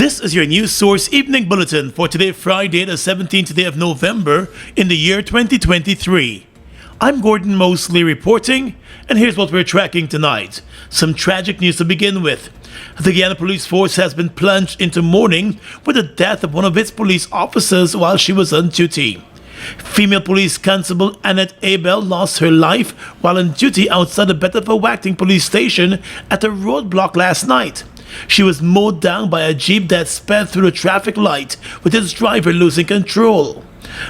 This is your news source evening bulletin for today, Friday, the 17th day of November in the year 2023. I'm Gordon Mosley reporting, and here's what we're tracking tonight. Some tragic news to begin with. The Guyana police force has been plunged into mourning with the death of one of its police officers while she was on duty. Female police constable Annette Abel lost her life while on duty outside the Betterfor-Wacting police station at a roadblock last night. She was mowed down by a jeep that sped through the traffic light with its driver losing control.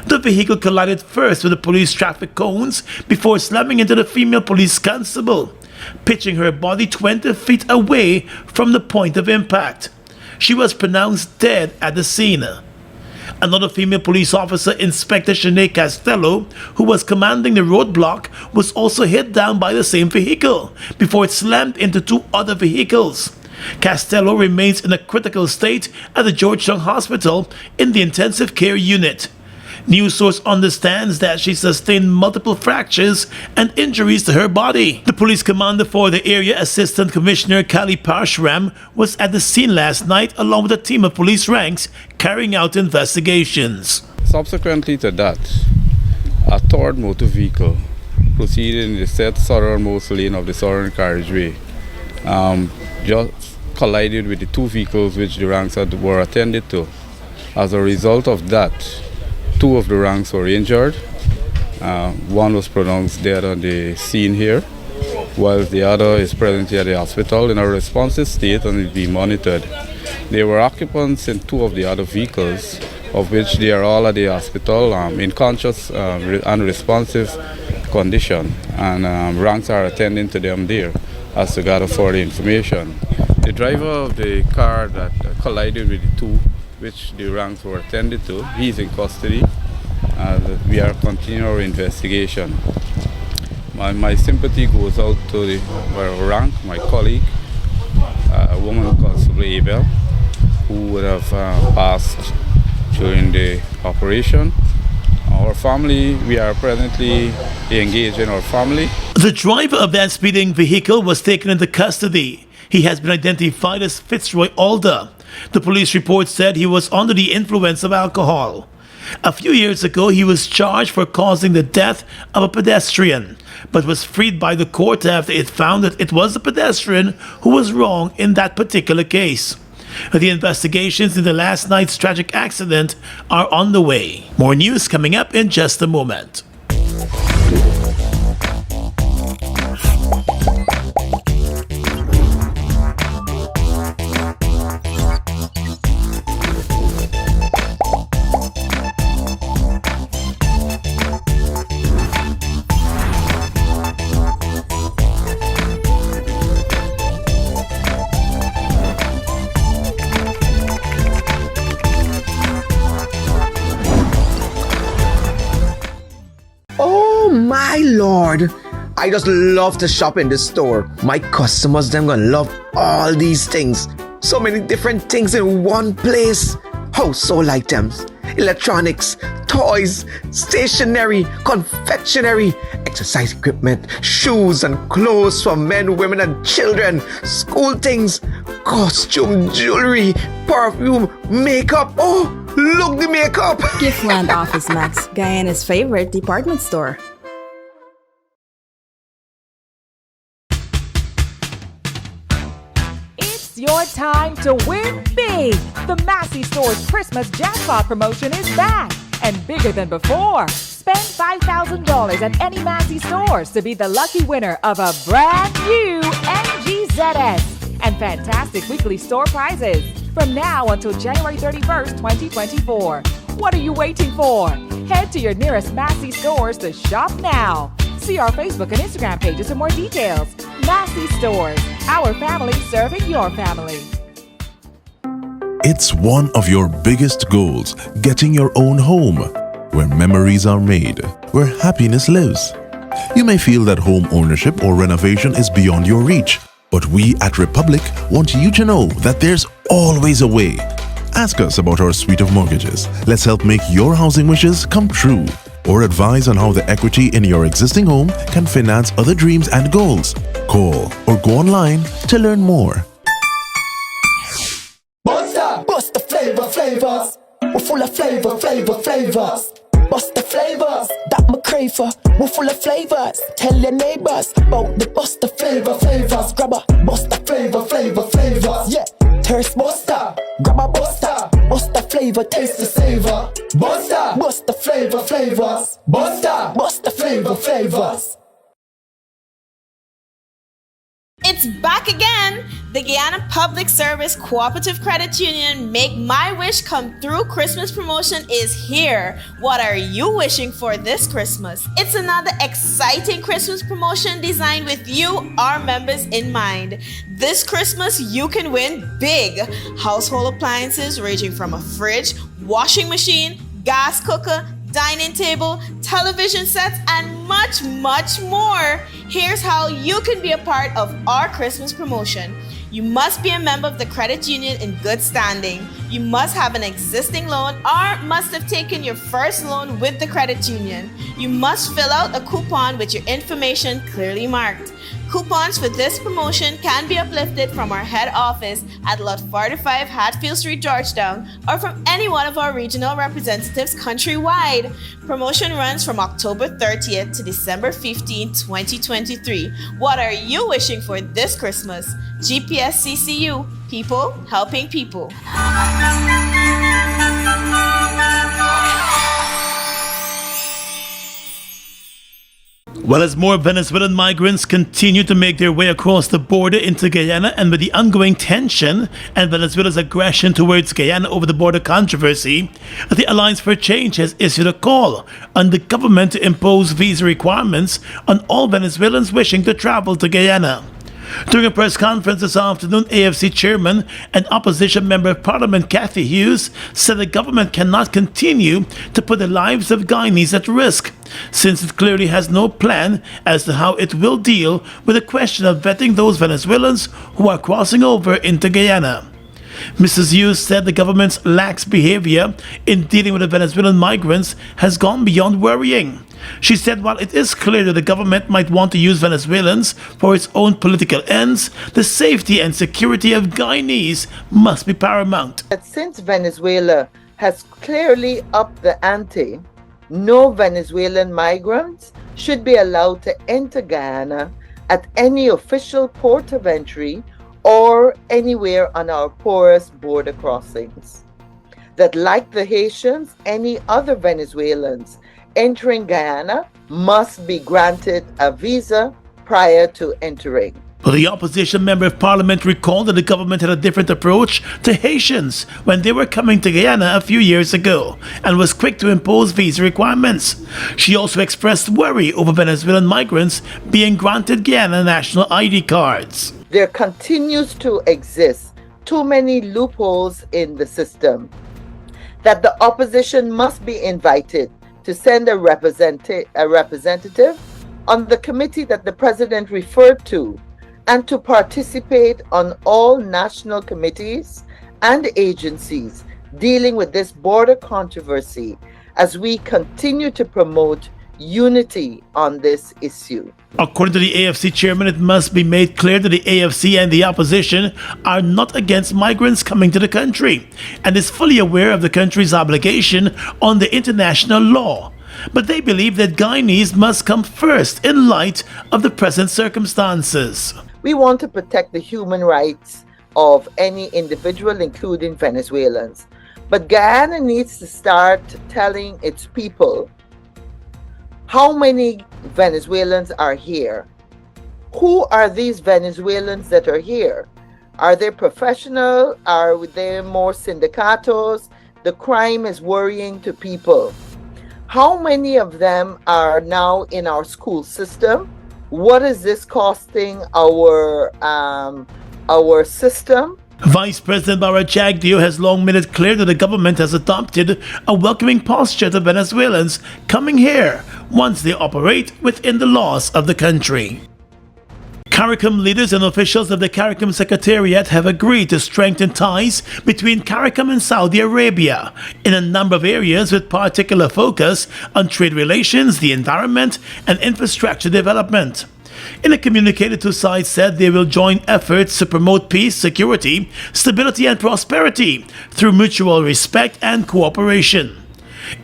The vehicle collided first with the police traffic cones before slamming into the female police constable, pitching her body 20 feet away from the point of impact. She was pronounced dead at the scene. Another female police officer, Inspector Shanae Castello, who was commanding the roadblock, was also hit down by the same vehicle before it slammed into two other vehicles. Castello remains in a critical state at the Georgetown Hospital in the intensive care unit. News source understands that she sustained multiple fractures and injuries to her body. The police commander for the area, Assistant Commissioner Kali Parshram, was at the scene last night along with a team of police ranks carrying out investigations. Subsequently to that, a third motor vehicle proceeded in the said southernmost lane of the southern carriageway. Just collided with the two vehicles which the ranks were attended to. As a result of that, two of the ranks were injured. One was pronounced dead on the scene here, while the other is presently at the hospital in a responsive state and is being monitored. There were occupants in two of the other vehicles, of which they are all at the hospital in conscious and responsive condition, and ranks are attending to them there as to gather further information. The driver of the car that collided with the two which the ranks were attended to, he is in custody, and we are continuing our investigation. My sympathy goes out to the rank, my colleague, a woman Constable Abel, who would have passed during the operation. Our family, we are presently engaged in our family. The driver of that speeding vehicle was taken into custody. He has been identified as Fitzroy Alder. The police report said he was under the influence of alcohol. A few years ago, he was charged for causing the death of a pedestrian, but was freed by the court after it found that it was the pedestrian who was wrong in that particular case. The investigations into last night's tragic accident are underway. More news coming up in just a moment. My lord, I just love to shop in this store. My customers, them gonna love all these things. So many different things in one place. Household items, electronics, toys, stationery, confectionery, exercise equipment, shoes and clothes for men, women and children, school things, costume, jewelry, perfume, makeup. Oh, look the makeup. Giftland Office Max, Guyana's favorite department store. It's your time to win big. The Massey Store's Christmas jackpot promotion is back and bigger than before. Spend $5,000 at any Massey Stores to be the lucky winner of a brand new MGZS and fantastic weekly store prizes from now until January 31st, 2024. What are you waiting for? Head to your nearest Massey Stores to shop now. See our Facebook and Instagram pages for more details. Massey Stores, our family serving your family. It's one of your biggest goals, getting your own home, where memories are made, where happiness lives. You may feel that home ownership or renovation is beyond your reach, but we at Republic want you to know that there's always a way. Ask us about our suite of mortgages. Let's help make your housing wishes come true. Or advise on how the equity in your existing home can finance other dreams and goals. Call or go online to learn more. flavor, flavors. Bust the flavors that me crave for. We're full of flavors. Tell your neighbors about the bust the flavors. Grab a bust the flavors. Yeah, thirst buster. Grab a buster. Bust the flavor, taste the savor. Bust the flavors. Bust the flavors. It's back again! The Guyana Public Service Cooperative Credit Union Make My Wish Come Through Christmas promotion is here. What are you wishing for this Christmas? It's another exciting Christmas promotion designed with you, our members, in mind. This Christmas, you can win big household appliances ranging from a fridge, washing machine, gas cooker, dining table, television sets, and much, much more. Here's how you can be a part of our Christmas promotion. You must be a member of the credit union in good standing. You must have an existing loan or must have taken your first loan with the credit union. You must fill out a coupon with your information clearly marked. Coupons for this promotion can be uplifted from our head office at Lot 45 Hatfield Street, Georgetown, or from any one of our regional representatives countrywide. Promotion runs from October 30th to December 15, 2023. What are you wishing for this Christmas? GPSCCU, people helping people. Well, as more Venezuelan migrants continue to make their way across the border into Guyana, and with the ongoing tension and Venezuela's aggression towards Guyana over the border controversy, the Alliance for Change has issued a call on the government to impose visa requirements on all Venezuelans wishing to travel to Guyana. During a press conference this afternoon, AFC Chairman and Opposition Member of Parliament Cathy Hughes said the government cannot continue to put the lives of Guyanese at risk, since it clearly has no plan as to how it will deal with the question of vetting those Venezuelans who are crossing over into Guyana. Mrs. Hughes said the government's lax behavior in dealing with the Venezuelan migrants has gone beyond worrying. She said while it is clear that the government might want to use Venezuelans for its own political ends, the safety and security of Guyanese must be paramount. Since Venezuela has clearly upped the ante, no Venezuelan migrants should be allowed to enter Guyana at any official port of entry or anywhere on our porous border crossings. That, like the Haitians, any other Venezuelans entering Guyana must be granted a visa prior to entering. Well, the opposition member of parliament recalled that the government had a different approach to Haitians when they were coming to Guyana a few years ago and was quick to impose visa requirements. She also expressed worry over Venezuelan migrants being granted Guyana national ID cards. There continues to exist too many loopholes in the system that the opposition must be invited to send a representative on the committee that the president referred to and to participate on all national committees and agencies dealing with this border controversy as we continue to promote unity on this issue. According to the AFC chairman, it must be made clear that the AFC and the opposition are not against migrants coming to the country and is fully aware of the country's obligation on the international law. But they believe that Guyanese must come first in light of the present circumstances. We want to protect the human rights of any individual, including Venezuelans. But Guyana needs to start telling its people how many Venezuelans are here. Who are these Venezuelans that are here? Are they professional? Are they more sindicatos? The crime is worrying to people. How many of them are now in our school system? What is this costing our system? Vice President Barachagdio has long made it clear that the government has adopted a welcoming posture to Venezuelans coming here once they operate within the laws of the country. CARICOM leaders and officials of the CARICOM Secretariat have agreed to strengthen ties between CARICOM and Saudi Arabia in a number of areas with particular focus on trade relations, the environment, and infrastructure development. In a communique, the two sides said they will join efforts to promote peace, security, stability, and prosperity through mutual respect and cooperation.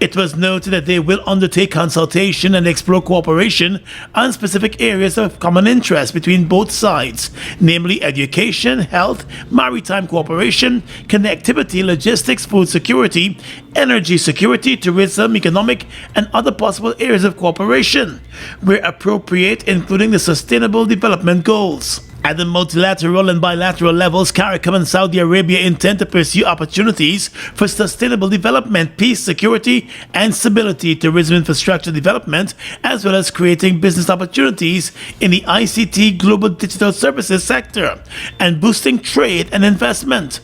It was noted that they will undertake consultation and explore cooperation on specific areas of common interest between both sides, namely education, health, maritime cooperation, connectivity, logistics, food security, energy security, tourism, economic, and other possible areas of cooperation, where appropriate, including the Sustainable Development Goals. At the multilateral and bilateral levels, CARICOM and Saudi Arabia intend to pursue opportunities for sustainable development, peace, security, and stability, tourism infrastructure development, as well as creating business opportunities in the ICT global digital services sector and boosting trade and investment.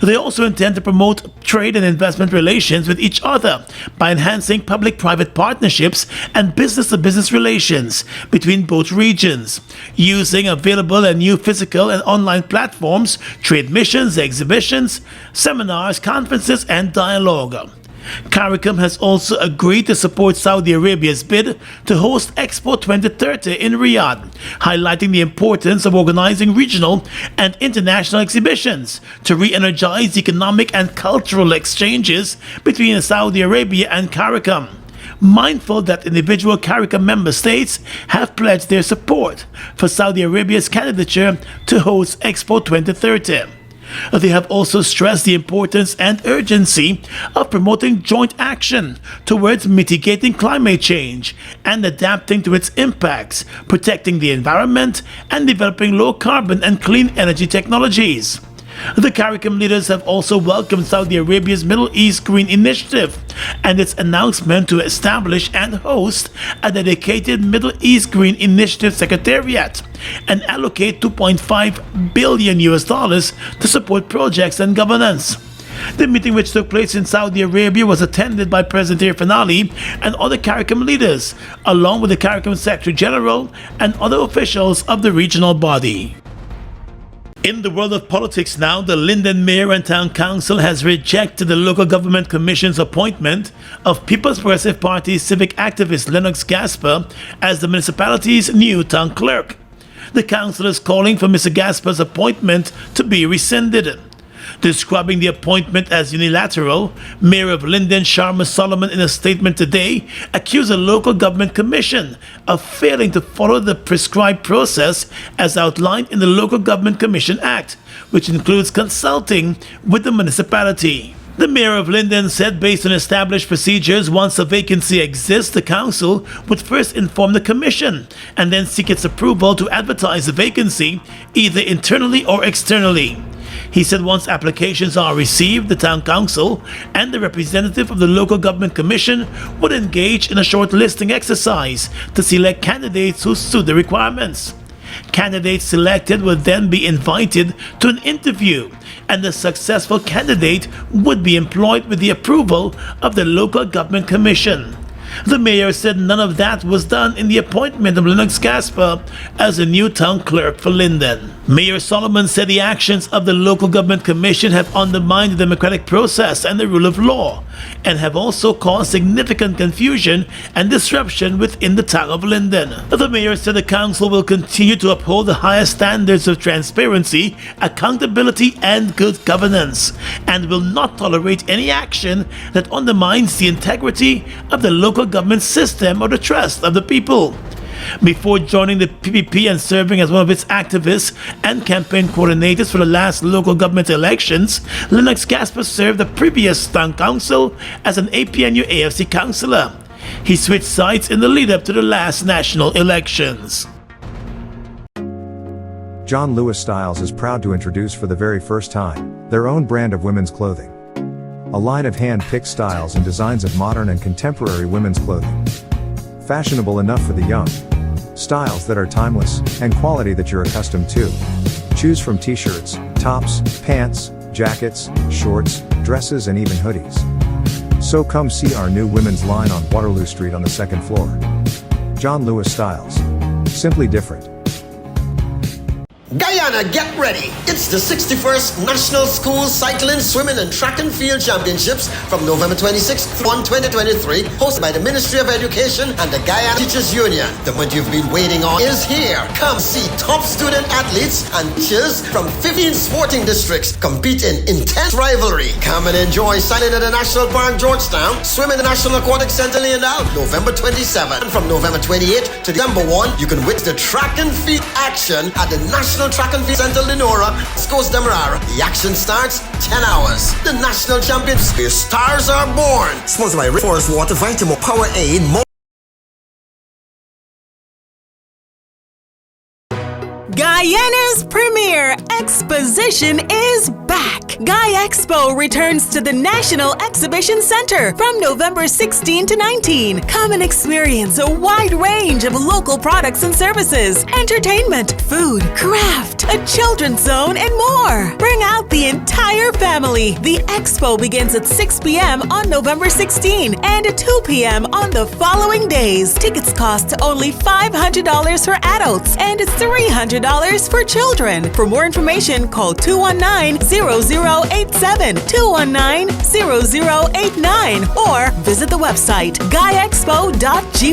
They also intend to promote trade and investment relations with each other by enhancing public-private partnerships and business-to-business relations between both regions, using available and new physical and online platforms, trade missions, exhibitions, seminars, conferences, and dialogue. CARICOM has also agreed to support Saudi Arabia's bid to host Expo 2030 in Riyadh, highlighting the importance of organizing regional and international exhibitions to re-energize economic and cultural exchanges between Saudi Arabia and CARICOM. Mindful that individual CARICOM member states have pledged their support for Saudi Arabia's candidature to host Expo 2030. They have also stressed the importance and urgency of promoting joint action towards mitigating climate change and adapting to its impacts, protecting the environment, and developing low carbon and clean energy technologies. The CARICOM leaders have also welcomed Saudi Arabia's Middle East Green Initiative and its announcement to establish and host a dedicated Middle East Green Initiative Secretariat and allocate $2.5 billion to support projects and governance. The meeting, which took place in Saudi Arabia, was attended by President Irfan Ali and other CARICOM leaders, along with the CARICOM Secretary General and other officials of the regional body. In the world of politics now, the Linden Mayor and Town Council has rejected the Local Government Commission's appointment of People's Progressive Party civic activist Lennox Gasper as the municipality's new town clerk. The council is calling for Mr. Gasper's appointment to be rescinded. Describing the appointment as unilateral, Mayor of Linden Sharma Solomon, in a statement today, accused the Local Government Commission of failing to follow the prescribed process as outlined in the Local Government Commission Act, which includes consulting with the municipality. The Mayor of Linden said based on established procedures, once a vacancy exists, the council would first inform the commission and then seek its approval to advertise the vacancy, either internally or externally. He said once applications are received, the town council and the representative of the Local Government Commission would engage in a shortlisting exercise to select candidates who suit the requirements. Candidates selected would then be invited to an interview, and the successful candidate would be employed with the approval of the Local Government Commission. The mayor said none of that was done in the appointment of Lennox Gasper as the new town clerk for Linden. Mayor Solomon said the actions of the Local Government Commission have undermined the democratic process and the rule of law, and have also caused significant confusion and disruption within the town of Linden. The mayor said the council will continue to uphold the highest standards of transparency, accountability, and good governance, and will not tolerate any action that undermines the integrity of the local government system or the trust of the people. Before joining the PPP and serving as one of its activists and campaign coordinators for the last local government elections, Lennox Gasper served the previous town council as an APNU AFC councillor. He switched sides in the lead-up to the last national elections. John Lewis Styles is proud to introduce for the very first time their own brand of women's clothing. A line of hand-picked styles and designs of modern and contemporary women's clothing. Fashionable enough for the young. Styles that are timeless, and quality that you're accustomed to. Choose from t-shirts, tops, pants, jackets, shorts, dresses, and even hoodies. So come see our new women's line on Waterloo Street on the second floor. John Lewis Styles. Simply different. Guyana, get ready! It's the 61st National School Cycling, Swimming and Track and Field Championships from November 26th on 2023, hosted by the Ministry of Education and the Guyana Teachers Union. The moment you've been waiting on is here. Come see top student athletes and teachers from 15 sporting districts compete in intense rivalry. Come and enjoy cycling at the National Park, Georgetown, swim in the National Aquatic Center, Leonard, November 27th. And from November 28th to December 1, you can witness the track and field action at the National Track and Field Center, Lenora, Scos Demerara. The action starts 10 hours. The national champions, where stars are born. Sponsored by Forest Water, Vitamin Power Aid. Guyana's premier exposition is back. Guy Expo returns to the National Exhibition Center from November 16 to 19. Come and experience a wide range of local products and services, entertainment, food, craft, a children's zone, and more. Bring out the entire family. The expo begins at 6 p.m. on November 16 and at 2 p.m. on the following days. Tickets cost only $500 for adults and $300 for children. For more information, call 219-0087, 219-0089, or visit the website guyexpo.gy.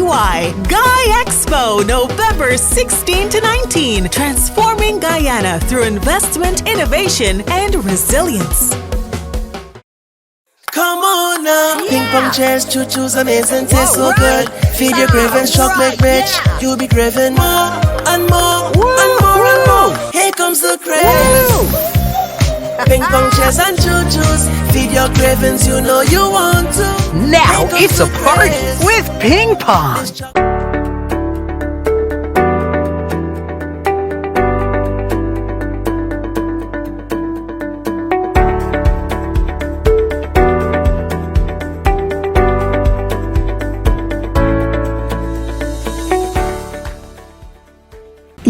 Guy Expo, November 16 to 19, transforming Guyana through investment, innovation, and resilience. Come on now, ping pong chairs, choo-choos, amazing, taste so good. Feed your cravings, chocolate rich. You'll be craving more and more and more and more. Here comes the craze. Ping pong chairs and choo-choos. Feed your cravings, you know you want to. Now it's a party with ping pong.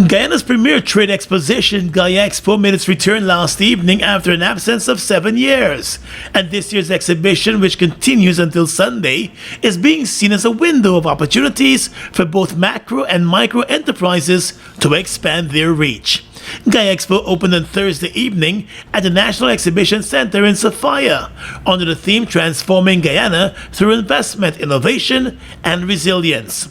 Guyana's premier trade exposition, Guy Expo, made its return last evening after an absence of 7 years. And this year's exhibition, which continues until Sunday, is being seen as a window of opportunities for both macro and micro enterprises to expand their reach. Guy Expo opened on Thursday evening at the National Exhibition Center in Sophia under the theme Transforming Guyana Through Investment, Innovation, and Resilience.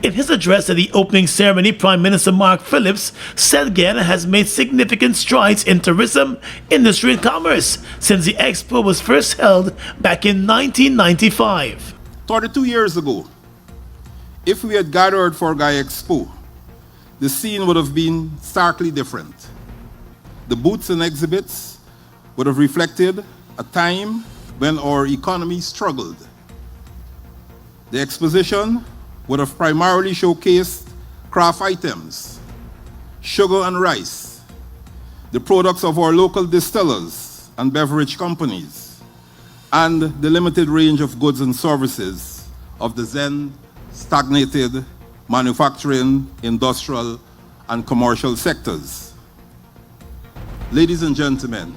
In his address at the opening ceremony, Prime Minister Mark Phillips said Guyana has made significant strides in tourism, industry, and commerce since the expo was first held back in 1995. 32 years ago, if we had gathered for Guy Expo, the scene would have been starkly different. The booths and exhibits would have reflected a time when our economy struggled. The exposition would have primarily showcased craft items, sugar and rice, the products of our local distillers and beverage companies, and the limited range of goods and services of the then stagnated manufacturing, industrial, and commercial sectors. Ladies and gentlemen,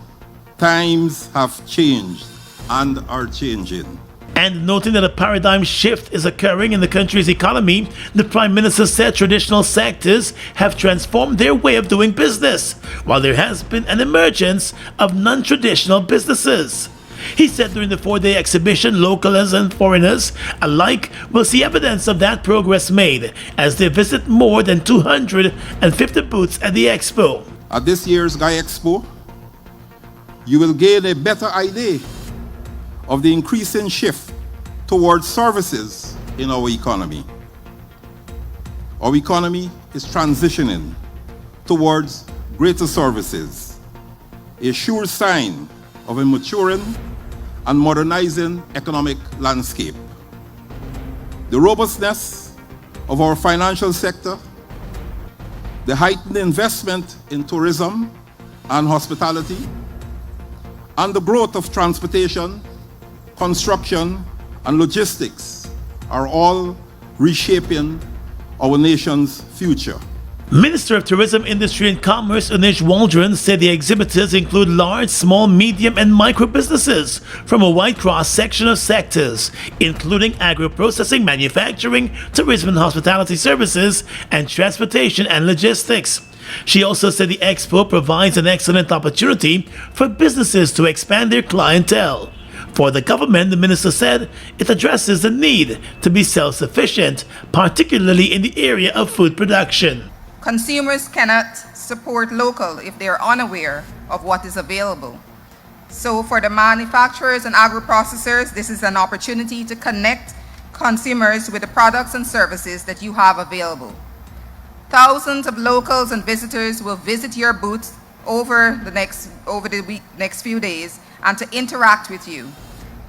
times have changed and are changing. And noting that a paradigm shift is occurring in the country's economy, the Prime Minister said traditional sectors have transformed their way of doing business, while there has been an emergence of non-traditional businesses. He said during the 4-day exhibition, locals and foreigners alike will see evidence of that progress made as they visit more than 250 booths at the expo. At this year's Guy Expo, you will gain a better idea of the increasing shift towards services in our economy. Our economy is transitioning towards greater services, a sure sign of a maturing and modernizing economic landscape. The robustness of our financial sector, the heightened investment in tourism and hospitality, and the growth of transportation, construction, and logistics are all reshaping our nation's future. Minister of Tourism, Industry and Commerce Unish Waldron said the exhibitors include large, small, medium and micro businesses from a wide cross-section of sectors, including agro-processing, manufacturing, tourism and hospitality services, and transportation and logistics. She also said the expo provides an excellent opportunity for businesses to expand their clientele. For the government, the minister said, it addresses the need to be self-sufficient, particularly in the area of food production. Consumers cannot support local if they are unaware of what is available. So for the manufacturers and agro-processors, this is an opportunity to connect consumers with the products and services that you have available. Thousands of locals and visitors will visit your booth over the next few days and to interact with you.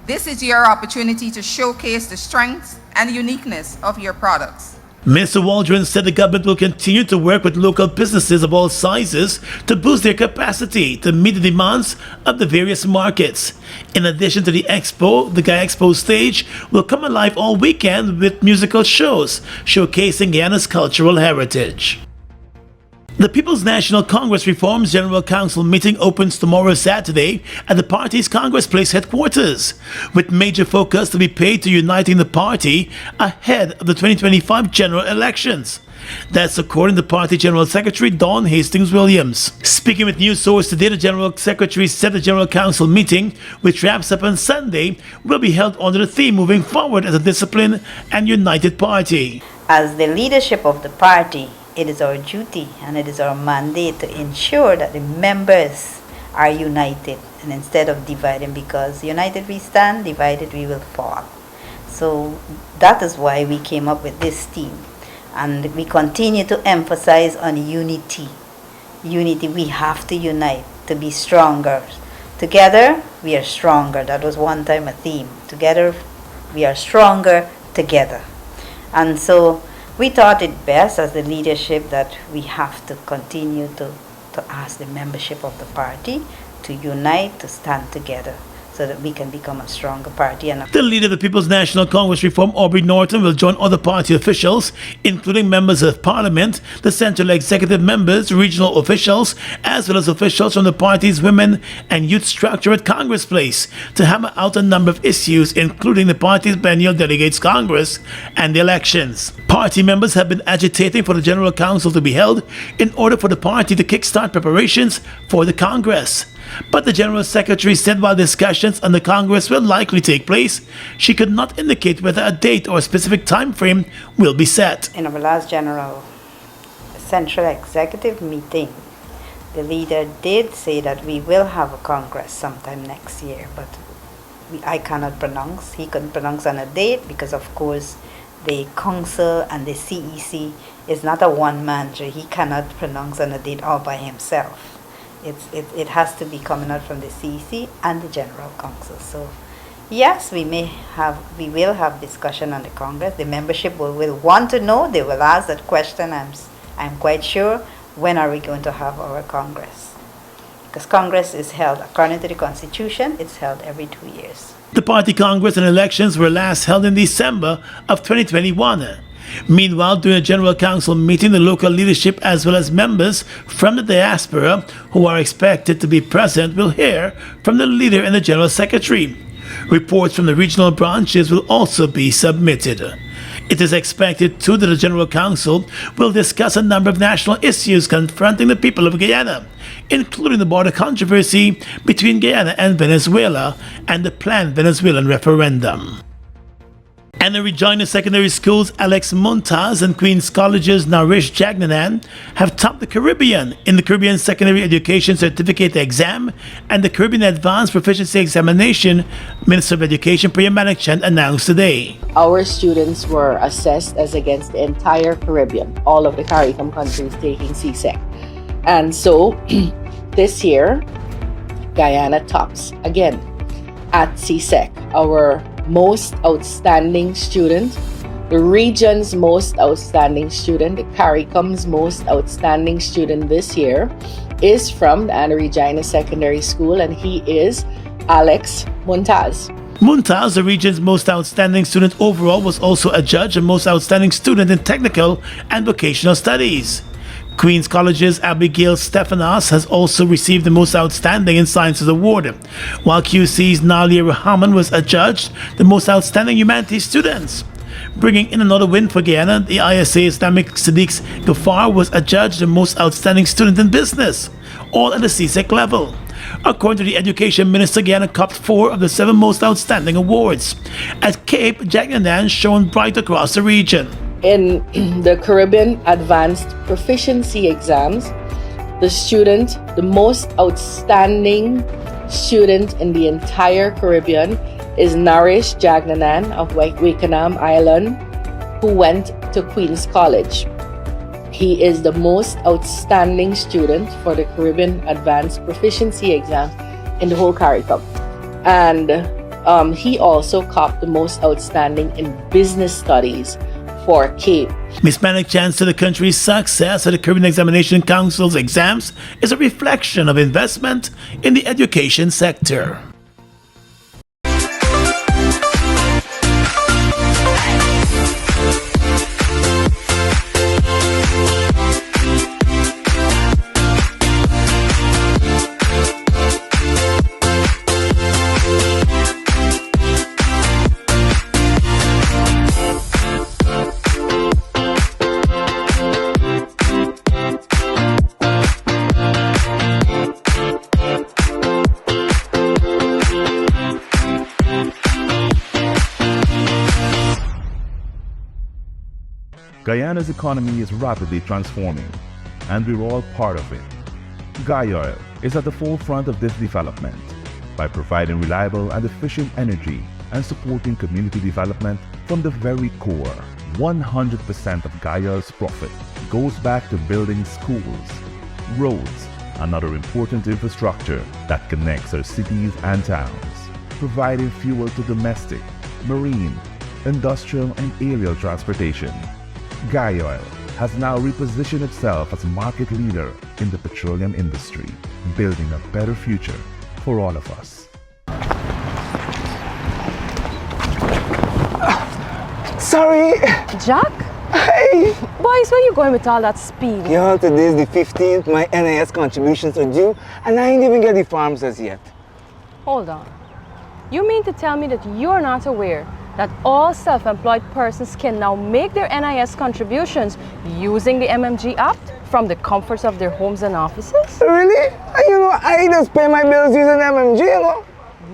This is your opportunity to showcase the strengths and uniqueness of your products. Mr. Waldron said the government will continue to work with local businesses of all sizes to boost their capacity to meet the demands of the various markets. In addition to the expo, the Guyana Expo stage will come alive all weekend with musical shows showcasing Guyana's cultural heritage. The People's National Congress Reforms General Council meeting opens tomorrow Saturday at the party's Congress Place headquarters, with major focus to be paid to uniting the party ahead of the 2025 general elections. That's according to Party General Secretary Dawn Hastings Williams. Speaking with News Source today, the General Secretary said the General Council meeting, which wraps up on Sunday, will be held under the theme moving forward as a disciplined and united party. As the leadership of the party, it is our duty and it is our mandate to ensure that the members are united and instead of dividing, because united we stand, divided we will fall. So that is why we came up with this theme, and we continue to emphasize on unity. Unity, we have to unite to be stronger. Together we are stronger. That was one time a theme. Together we are stronger together. And so we thought it best as the leadership that we have to continue to ask the membership of the party to unite, to stand together, so that we can become a stronger party. And the leader of the People's National Congress Reform, Aubrey Norton, will join other party officials, including members of Parliament, the Central Executive members, regional officials, as well as officials from the party's women and youth structure at Congress Place, to hammer out a number of issues, including the party's biennial delegates Congress and the elections. Party members have been agitating for the General Council to be held in order for the party to kickstart preparations for the Congress. But the General Secretary said while discussions on the Congress will likely take place, she could not indicate whether a date or a specific time frame will be set. In our last General Central Executive meeting, the leader did say that we will have a Congress sometime next year, but I cannot pronounce. He couldn't pronounce on a date because, of course, the Council and the CEC is not a one-man show. He cannot pronounce on a date all by himself. It has to be coming out from the CEC and the General Council. So yes, we will have discussion on the Congress. The membership will want to know. They will ask that question. I'm quite sure. When are we going to have our Congress? Because Congress is held, according to the Constitution, it's held every 2 years. The party Congress and elections were last held in December of 2021. Meanwhile, during a General Council meeting, the local leadership as well as members from the diaspora who are expected to be present will hear from the leader and the General Secretary. Reports from the regional branches will also be submitted. It is expected too that the General Council will discuss a number of national issues confronting the people of Guyana, including the border controversy between Guyana and Venezuela and the planned Venezuelan referendum. And the Regina Secondary School's Alex Montaz and Queen's College's Naresh Jagnanan have topped the Caribbean in the Caribbean Secondary Education Certificate Exam and the Caribbean Advanced Proficiency Examination, Minister of Education Priya Manikchand announced today. Our students were assessed as against the entire Caribbean, all of the CARICOM countries taking CSEC. And so this year, Guyana tops again at CSEC. Our most outstanding student, the region's most outstanding student, the CARICOM's most outstanding student this year is from the Anna Regina Secondary School, and he is Alex Montaz. Montaz, the region's most outstanding student overall, was also a judge and most outstanding student in technical and vocational studies. Queen's College's Abigail Stephanos has also received the Most Outstanding in Sciences award, while QC's Nalia Rahman was adjudged the Most Outstanding Humanities students. Bringing in another win for Guyana, the ISA Islamic Sadiq Ghaffar was adjudged the Most Outstanding Student in Business, all at the CSEC level. According to the Education Minister, Guyana copped 4 of the 7 most outstanding awards. At Cape, Jack Nanan shone bright across the region. In the Caribbean Advanced Proficiency Exams, the most outstanding student in the entire Caribbean is Naresh Jagnanan of Wakenham Island, who went to Queen's College. He is the most outstanding student for the Caribbean Advanced Proficiency Exam in the whole CARICOM. And he also copped the most outstanding in business studies for Cape. Ms. Manick Chan said the country's success at the Caribbean Examination Council's exams is a reflection of investment in the education sector. Guyana's economy is rapidly transforming, and we're all part of it. Guyoil is at the forefront of this development by providing reliable and efficient energy and supporting community development from the very core. 100% of Guyoil's profit goes back to building schools, roads, and other important infrastructure that connects our cities and towns, providing fuel to domestic, marine, industrial, and aerial transportation. Guyoil has now repositioned itself as a market leader in the petroleum industry, building a better future for all of us. Sorry! Jack? Hey! Boys, where you going with all that speed? Yo, today's the 15th, my NIS contributions are due, and I ain't even get the forms as yet. Hold on. You mean to tell me that you're not aware that all self-employed persons can now make their NIS contributions using the MMG app from the comforts of their homes and offices? Really? I just pay my bills using MMG,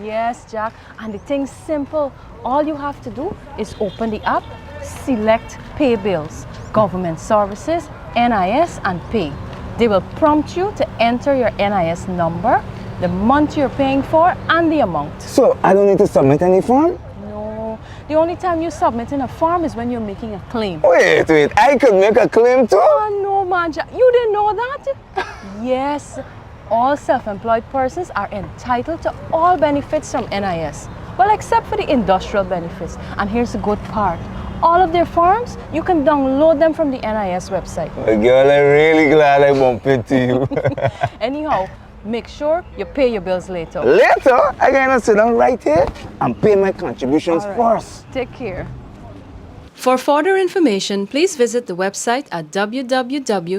Yes, Jack, and the thing's simple. All you have to do is open the app, select Pay Bills, Government Services, NIS, and Pay. They will prompt you to enter your NIS number, the month you're paying for, and the amount. So I don't need to submit any form? The only time you submit in a form is when you're making a claim. Wait, I could make a claim too? Oh, no, man, you didn't know that? Yes, all self-employed persons are entitled to all benefits from NIS. Well, except for the industrial benefits. And here's the good part. All of their forms, you can download them from the NIS website. Well, girl, I'm really glad I bumped into you. Anyhow, make sure you pay your bills later. Later? I gotta sit down right here and pay my contributions first. Take care. For further information, please visit the website at www.nis.org.gy,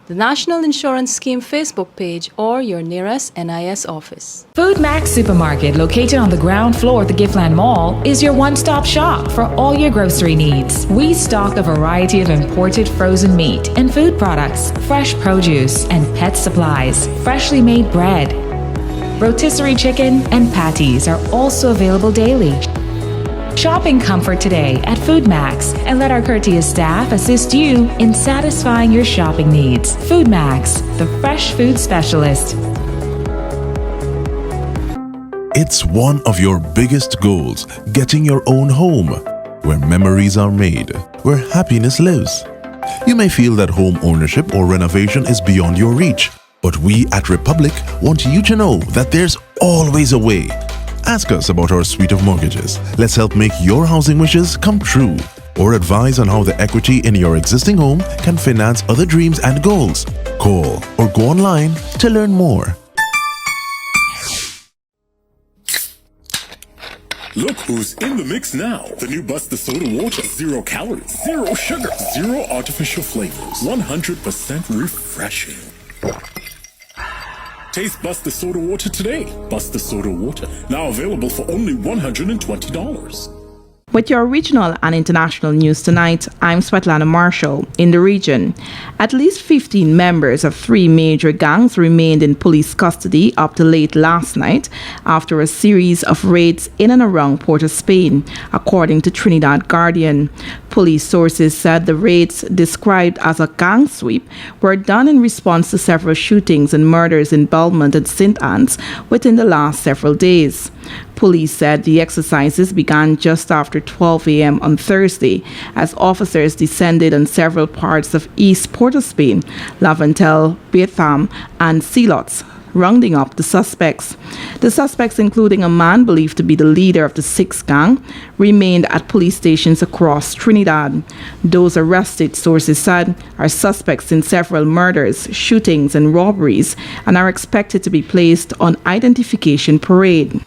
the National Insurance Scheme Facebook page, or your nearest NIS office. Food Max Supermarket, located on the ground floor at the Giftland Mall, is your one-stop shop for all your grocery needs. We stock a variety of imported frozen meat and food products, fresh produce, and pet supplies, freshly made bread. Rotisserie chicken and patties are also available daily. Shop in comfort today at Food Max and let our courteous staff assist you in satisfying your shopping needs. Food Max, the fresh food specialist. It's one of your biggest goals, getting your own home, where memories are made, where happiness lives. You may feel that home ownership or renovation is beyond your reach, but we at Republic want you to know that there's always a way. Ask us about our suite of mortgages. Let's help make your housing wishes come true. Or advise on how the equity in your existing home can finance other dreams and goals. Call or go online to learn more. Look who's in the mix now. The new Buster Soda Water. 0 calories, 0 sugar, 0 artificial flavors. 100% refreshing. Taste Buster Soda Water today. Buster Soda Water. Now available for only $120. With your regional and international news tonight, I'm Svetlana Marshall. In the region, at least 15 members of 3 major gangs remained in police custody up to late last night after a series of raids in and around Port of Spain, according to Trinidad Guardian. Police sources said the raids, described as a gang sweep, were done in response to several shootings and murders in Belmont and St. Anne's within the last several days. Police said the exercises began just after 12 a.m. on Thursday as officers descended on several parts of East Port of Spain, Laventel, Betham, and Celots, rounding up the suspects. The suspects, including a man believed to be the leader of the 6th gang, remained at police stations across Trinidad. Those arrested, sources said, are suspects in several murders, shootings, and robberies and are expected to be placed on identification parade.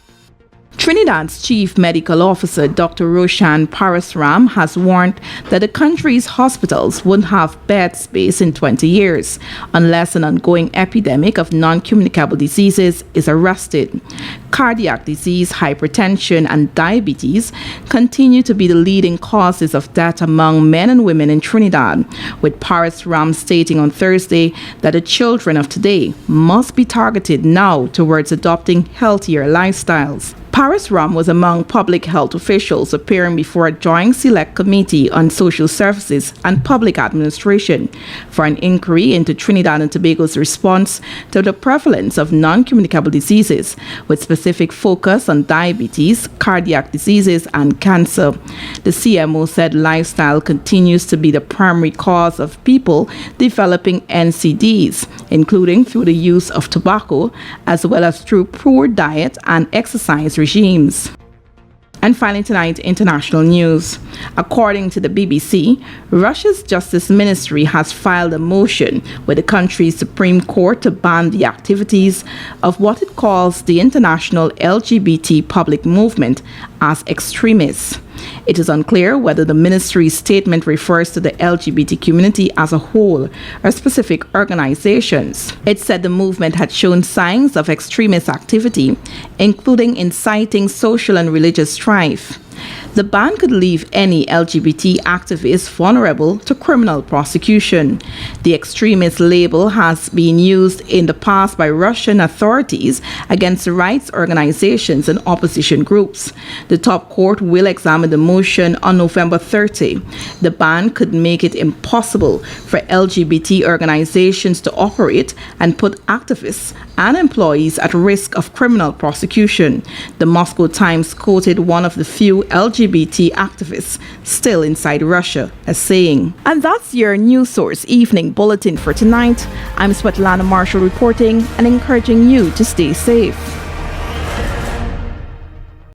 Trinidad's Chief Medical Officer, Dr. Roshan Parasram, has warned that the country's hospitals wouldn't have bed space in 20 years unless an ongoing epidemic of non-communicable diseases is arrested. Cardiac disease, hypertension, and diabetes continue to be the leading causes of death among men and women in Trinidad, with Parasram stating on Thursday that the children of today must be targeted now towards adopting healthier lifestyles. Parasram was among public health officials appearing before a joint select committee on social services and public administration for an inquiry into Trinidad and Tobago's response to the prevalence of non-communicable diseases, with specific focus on diabetes, cardiac diseases, and cancer. The CMO said lifestyle continues to be the primary cause of people developing NCDs, including through the use of tobacco, as well as through poor diet and exercise regimes. And finally tonight, international news. According to the BBC, Russia's Justice Ministry has filed a motion with the country's Supreme Court to ban the activities of what it calls the international LGBT public movement as extremists. It is unclear whether the ministry's statement refers to the LGBT community as a whole or specific organizations. It said the movement had shown signs of extremist activity, including inciting social and religious strife. The ban could leave any LGBT activist vulnerable to criminal prosecution. The extremist label has been used in the past by Russian authorities against rights organizations and opposition groups. The top court will examine the motion on November 30. The ban could make it impossible for LGBT organizations to operate and put activists and employees at risk of criminal prosecution. The Moscow Times quoted one of the few LGBT activists still inside Russia as saying. And that's your News Source Evening Bulletin for tonight. I'm Svetlana Marshall reporting and encouraging you to stay safe.